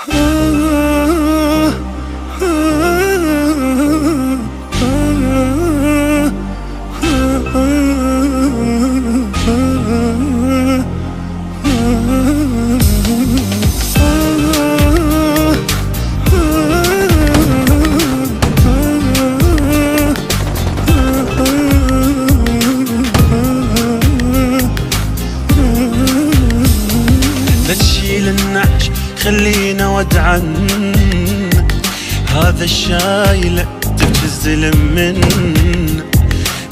لا تشيل النعش خلينا ودعن، هذا الشايل تبكي الزلم من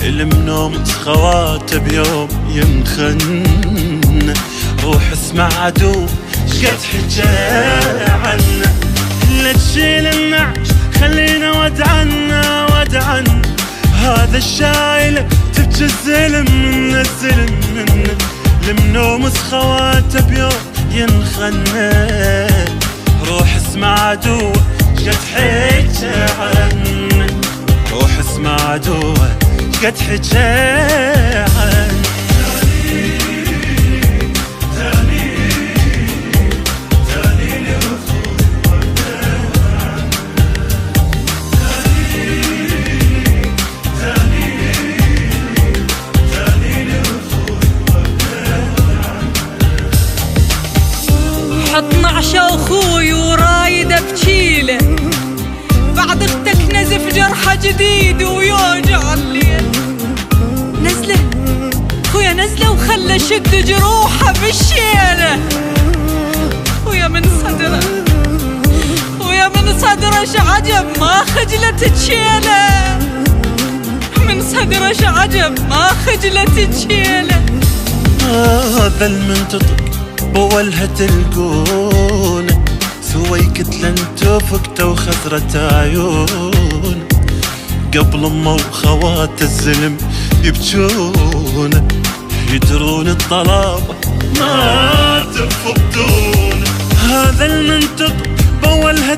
المنوم خواته بيوم ينخن. روح اسمع عدو شقد حكى عنه. لا تشيل النعش خلينا ودعن، هذا الشايل تبكي الزلم من المنوم خواته بيوم ينخن. روح اسمع عدو شقد حكى عنه، روح اسمع عدو قد حكى عنه. حط نعشة اخوي ورايده بجيله، بعد اختك نزف جرحه جديد ويوجع الليل. نزله خويا نزله وخلى شد جروحه بالشيله، ويا من صدره شعجب ما خجلت تشيله، من صدره شعجب ما خجلت تشيله. هذا المنتطق بولها تلقونه، سوي كتلة انتفقته وخسرت عيون. قبل امه وخواته الزلم يبجونه، يدرون الطلابة ما تفقدون. هذا المنتطق بولها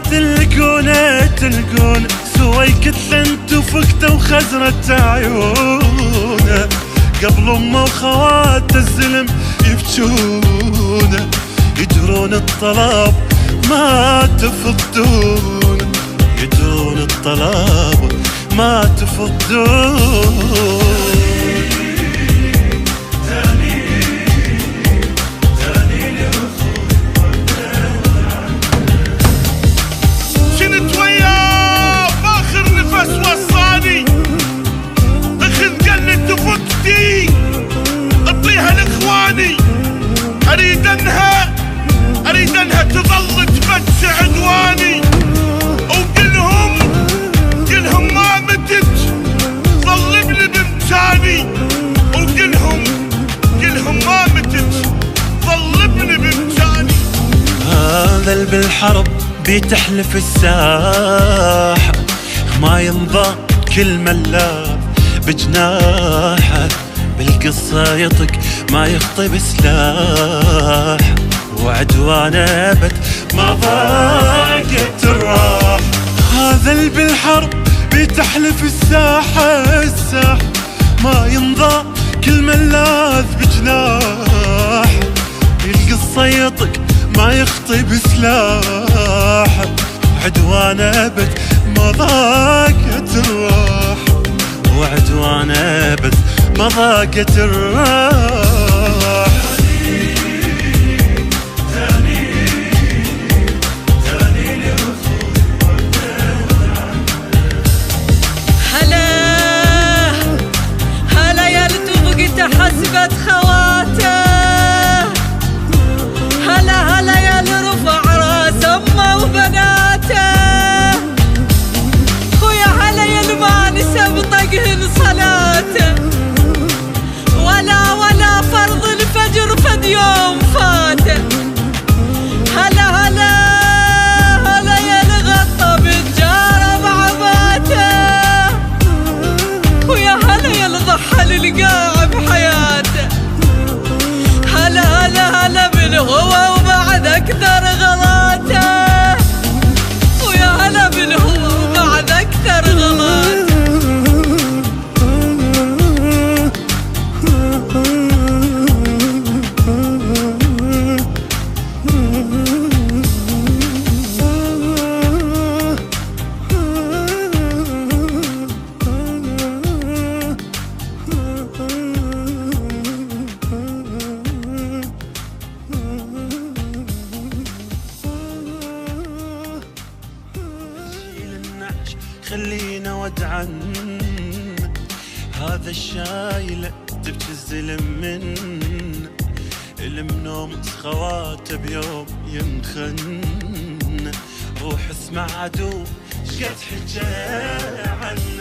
تلقونه، سوي كتلة انتفقته وخسرت عيونه. قبل امه وخواته الزلم يبجونه، يدرون الطلاب ما تفقدون، يدرون الطلاب ما تفقدون. شنت وياه باخر نفس وصاني، اخذ قلت وفقتي اعطيها لاخواني. اريد انها تظل تفتش عدواني، وقلهم ما متت ظل ابني بامكاني، وقلهم ما متت ظل ابني بامكاني. هذا اللي بالحرب بتحلف الساحة، ما ينضى كل ملاذ بجناحه. بالقصة يطق ما يخطي بسلاح، وعدوانه ابد ما ضاقت الراح. هذا اللي بالحرب بتحلف الساحة، ما ينضى كل ملاذ بجناح. بالقصة يطق ما يخطي بسلاح، عدوانه ابد ما ضاقت الراح، وعدوانه ابد ما ضاقت الراح. هلا يا لتبقت حسبت خواته، هلا يا لرفع راس امه وبناته. خويا هلا يا لما نسب طقهن صلاته، ولا فرض الفجر خلينا ودعا هذا الشايلة تبكي الزلم من المنوم خواته بيوم ينخن روح اسمع عدو شقد حجة عنه